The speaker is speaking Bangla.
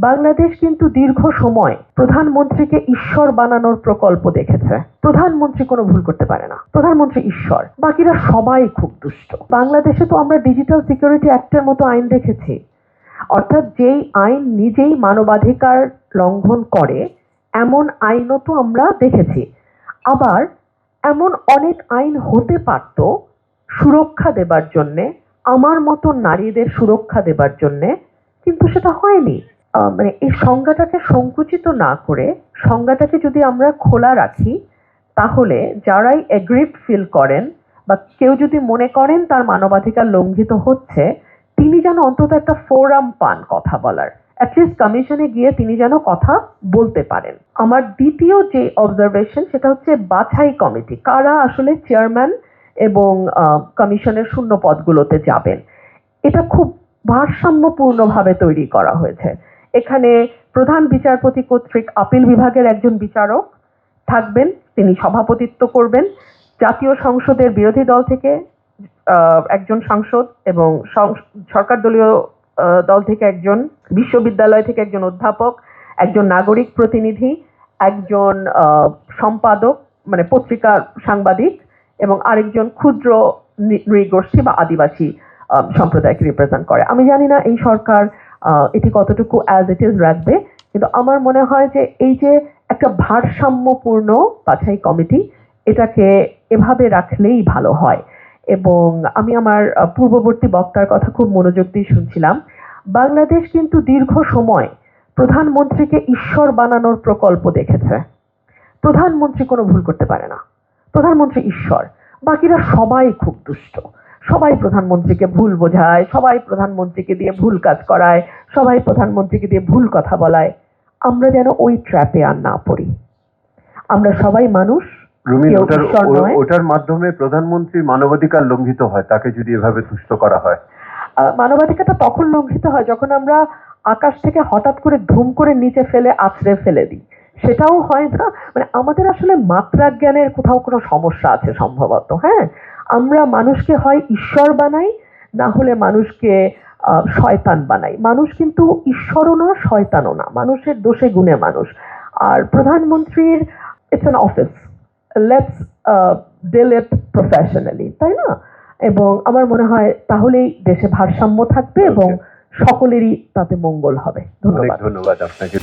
বাংলাদেশ কিন্তু দীর্ঘ সময় প্রধানমন্ত্রীকে ঈশ্বর বানানোর প্রকল্প দেখেছে। প্রধানমন্ত্রী কোনো ভুল করতে পারে না, প্রধানমন্ত্রী ঈশ্বর, বাকিরা সবাই খুব দুষ্ট। বাংলাদেশে তো আমরা ডিজিটাল সিকিউরিটি অ্যাক্টের মতো আইন দেখেছি, অর্থাৎ যেই আইন নিজেই মানবাধিকার লঙ্ঘন করে এমন আইনও তো আমরা দেখেছি। আবার এমন অনেক আইন হতে পারত সুরক্ষা দেবার জন্যে, আমার মতো নারীদের সুরক্ষা দেবার জন্যে, কিন্তু সেটা হয়নি। মানে এই সংজ্ঞাটাকে সংকুচিত না করে সংজ্ঞাটাকে যদি আমরা খোলা রাখি, তাহলে যারাই এগ্রিভ ফিল করেন বা কেউ যদি মনে করেন তার মানবাধিকার লঙ্ঘিত হচ্ছে, তিনি যেন অন্তত একটা ফোরাম পান কথা বলার, অ্যাটলিস্ট কমিশনে গিয়ে তিনি যেন কথা বলতে পারেন। আমার দ্বিতীয় যে অবজারভেশন সেটা হচ্ছে বাছাই কমিটি, কারা আসলে চেয়ারম্যান এবং কমিশনের শূন্য পদগুলোতে যাবেন, এটা খুব ভারসাম্যপূর্ণভাবে তৈরি করা হয়েছে। এখানে প্রধান বিচারপতি কর্তৃক আপিল বিভাগের একজন বিচারক থাকবেন, তিনি সভাপতিত্ব করবেন। জাতীয় সংসদের বিরোধী দল থেকে একজন সাংসদ এবং সরকার দলীয় দল থেকে একজন, বিশ্ববিদ্যালয় থেকে একজন অধ্যাপক, একজন নাগরিক প্রতিনিধি, একজন সম্পাদক মানে পত্রিকার সাংবাদিক এবং আরেকজন ক্ষুদ্র নৃগোষ্ঠী বা আদিবাসী সম্প্রদায়কে রিপ্রেজেন্ট করে। আমি জানি না এই সরকার এটি কতটুকু অ্যাজ ইট ইজ রাখবে, কিন্তু আমার মনে হয় যে এই যে একটা ভারসাম্যপূর্ণ বাছাই কমিটি, এটাকে এভাবে রাখলেই ভালো হয়। এবং আমি আমার পূর্ববর্তী বক্তার কথা খুব মনোযোগ দিয়ে শুনছিলাম। বাংলাদেশ কিন্তু দীর্ঘ সময় প্রধানমন্ত্রীকে ঈশ্বর বানানোর প্রকল্প দেখেছে। প্রধানমন্ত্রী কোনো ভুল করতে পারে না, প্রধানমন্ত্রী ঈশ্বর, বাকিরা সবাই খুব দুষ্ট। সবাই প্রধানমন্ত্রীকে ভুল বোঝায়, সবাই প্রধানমন্ত্রীকে দিয়ে ভুল কাজ করায়, সবাই প্রধানমন্ত্রীকে দিয়ে ভুল কথা বলায়। আমরা যেন ওই ট্র্যাপে আর না পড়ি। আমরা সবাই মানুষ। ওটার মাধ্যমে প্রধানমন্ত্রীর মানবাধিকার লঙ্ঘিত হয়, তাকে যদি এভাবে তুষ্ট করা হয়। মানবাধিকারটা তখন লঙ্ঘিত হয় যখন আমরা আকাশ থেকে হঠাৎ করে ধুম করে নিচে ফেলে আছড়ে ফেলে দিই, সেটাও হয় না। মানে আমাদের আসলে মাত্রা জ্ঞানের কোথাও কোনো সমস্যা আছে সম্ভবত। হ্যাঁ, আমরা মানুষকে হয় ঈশ্বর বানাই, না হলে মানুষকে শয়তান বানাই। মানুষ কিন্তু ঈশ্বরও না, শয়তানও না, মানুষের দোষে গুণে মানুষ। আর প্রধানমন্ত্রীর it's an office, let's deal it professionally, তাই না? এবং আমার মনে হয় তাহলেই দেশে ভারসাম্য থাকবে এবং সকলেরই তাতে মঙ্গল হবে। ধন্যবাদ। ধন্যবাদ আপনাকে।